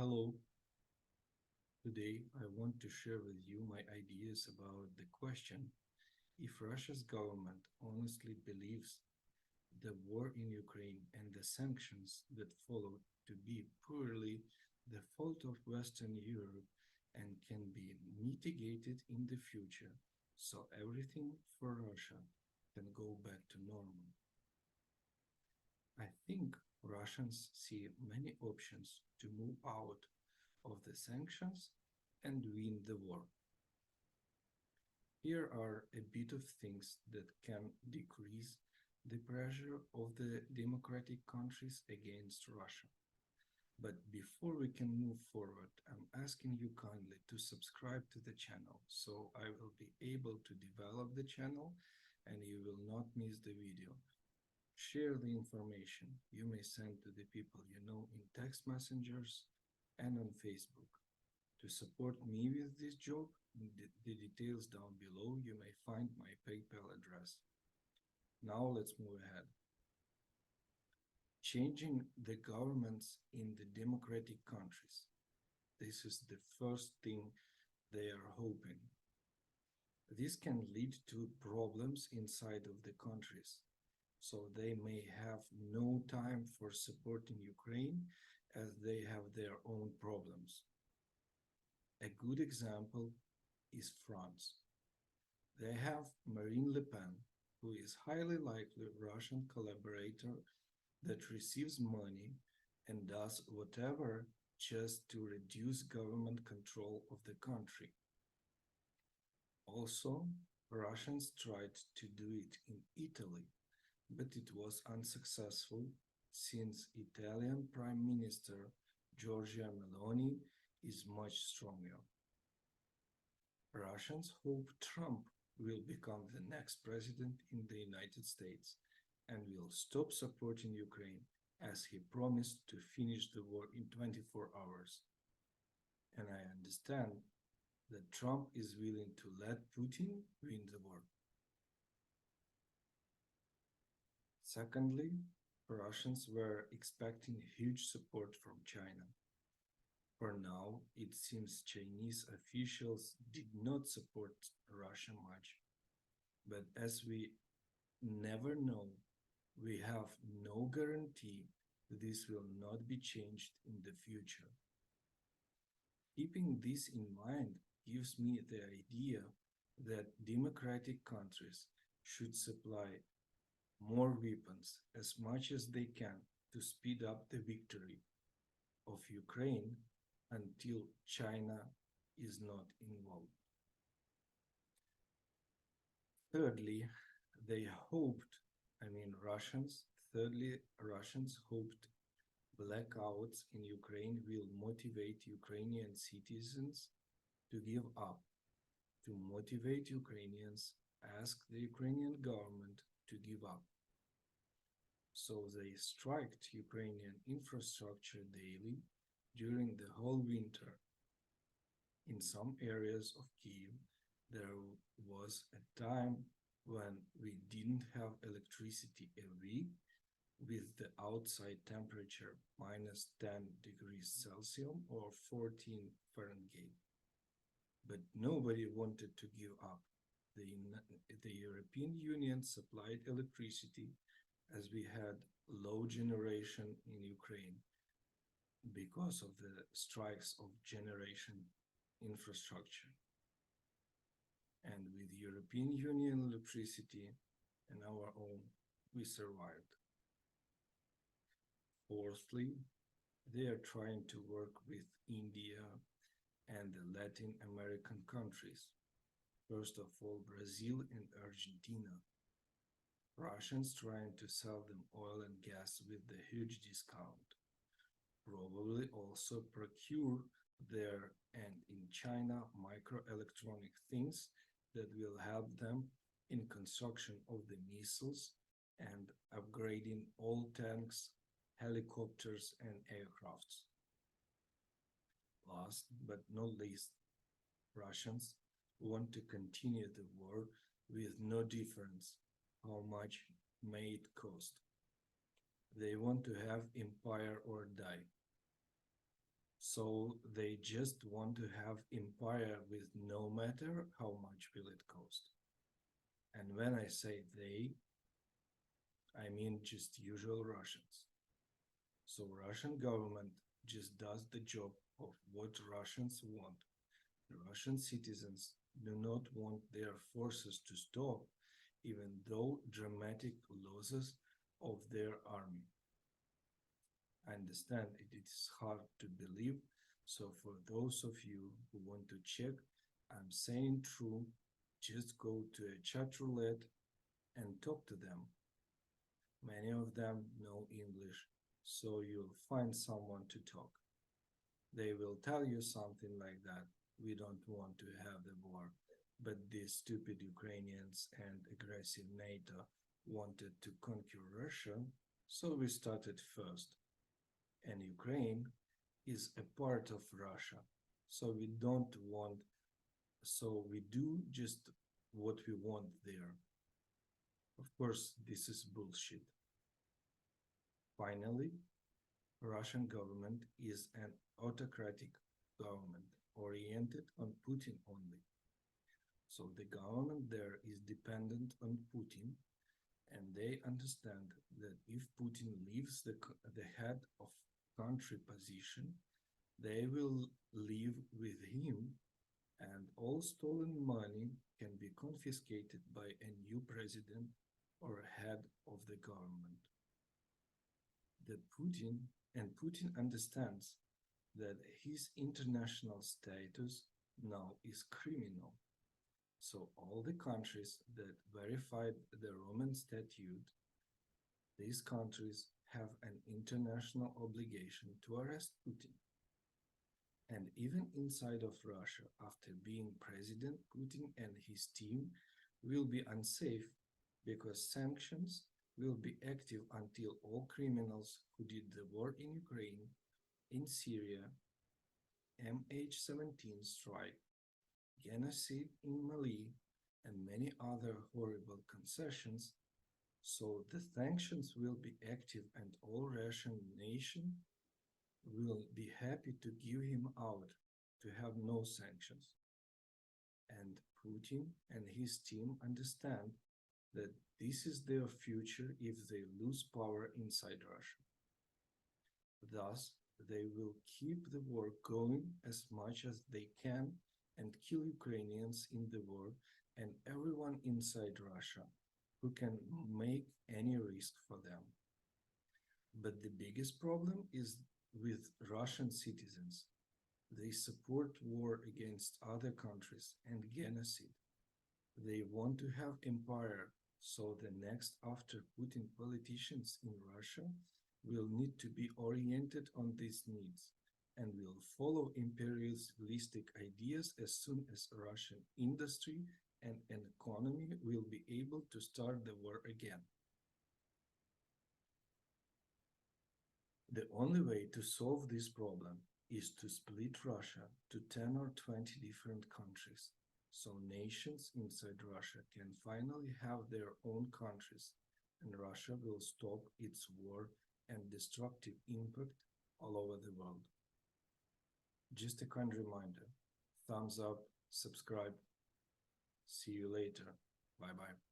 Hello, today I want to share with you my ideas about the question if Russia's government honestly believes the war in Ukraine and the sanctions that followed to be purely the fault of Western Europe and can be mitigated in the future so everything for Russia can go back to normal. I think Russians see many options to move out of the sanctions and win the war. Here are a bit of things that can decrease the pressure of the democratic countries against Russia. But before we can move forward, I'm asking you kindly to subscribe to the channel so I will be able to develop the channel and you will not miss the video. Share the information you may send to the people you know in text messengers and on Facebook. To support me with this job, in the details down below, you may find my PayPal address. Now let's move ahead. Changing the governments in the democratic countries. This is the first thing they are hoping. This can lead to problems inside of the countries, so they may have no time for supporting Ukraine as they have their own problems. A good example is France. They have Marine Le Pen, who is highly likely Russian collaborator that receives money and does whatever just to reduce government control of the country. Also, Russians tried to do it in Italy, but it was unsuccessful since Italian Prime Minister Giorgia Meloni is much stronger. Russians hope Trump will become the next president in the United States and will stop supporting Ukraine as he promised to finish the war in 24 hours. And I understand that Trump is willing to let Putin win the war. Secondly, Russians were expecting huge support from China. For now, it seems Chinese officials did not support Russia much. But as we never know, we have no guarantee this will not be changed in the future. Keeping this in mind gives me the idea that democratic countries should supply more weapons as much as they can to speed up the victory of Ukraine until China is not involved. Thirdly, they hoped, Russians hoped blackouts in Ukraine will motivate Ukrainian citizens to give up. To motivate Ukrainians, ask the Ukrainian government to give up. So they striked Ukrainian infrastructure daily during the whole winter. In some areas of Kyiv, there was a time when we didn't have electricity a week with the outside temperature minus 10 degrees Celsius or 14 Fahrenheit. But nobody wanted to give up. The European Union supplied electricity as we had low generation in Ukraine because of the strikes of generation infrastructure. And with European Union electricity and our own, we survived. Fourthly, they are trying to work with India and the Latin American countries. First of all, Brazil and Argentina. Russians trying to sell them oil and gas with the huge discount. Probably also procure there and in China microelectronic things that will help them in construction of the missiles and upgrading all tanks, helicopters and aircrafts. Last but not least, Russians want to continue the war with no difference how much may it cost. They want to have empire or die. So they just want to have empire with no matter how much will it cost. And when I say they, I mean just usual Russians. So Russian government just does the job of what Russians want. The Russian citizens do not want their forces to stop, even though dramatic losses of their army. I understand it is hard to believe, so for those of you who want to check, I'm saying true, just go to a chat roulette and talk to them. Many of them know English, so you'll find someone to talk. They will tell you something like that. We don't want to have the war, but these stupid Ukrainians and aggressive NATO wanted to conquer Russia, so we started first. And Ukraine is a part of Russia, so we don't want, so we do just what we want there. Of course, this is bullshit. Finally, Russian government is an autocratic government oriented on Putin only. So the government there is dependent on Putin, and they understand that if Putin leaves the head of country position, they will leave with him, and all stolen money can be confiscated by a new president or head of the government. Putin understands that his international status now is criminal. So all the countries that verified the Roman Statute, these countries have an international obligation to arrest Putin. And even inside of Russia, after being president, Putin and his team will be unsafe because sanctions will be active until all criminals who did the war in Ukraine, in Syria, MH17 strike, genocide in Mali, and many other horrible concessions, so the sanctions will be active and all Russian nation will be happy to give him out to have no sanctions. And Putin and his team understand that this is their future if they lose power inside Russia. Thus, they will keep the war going as much as they can and kill Ukrainians in the war and everyone inside Russia who can make any risk for them. But the biggest problem is with Russian citizens. They support war against other countries and genocide. They want to have empire, so the next after Putin politicians in Russia will need to be oriented on these needs and will follow imperialistic ideas as soon as Russian industry and an economy will be able to start the war again. The only way to solve this problem is to split Russia to 10 or 20 different countries, so nations inside Russia can finally have their own countries, and Russia will stop its war and destructive impact all over the world. Just a kind reminder, thumbs up, subscribe. See you later. Bye bye.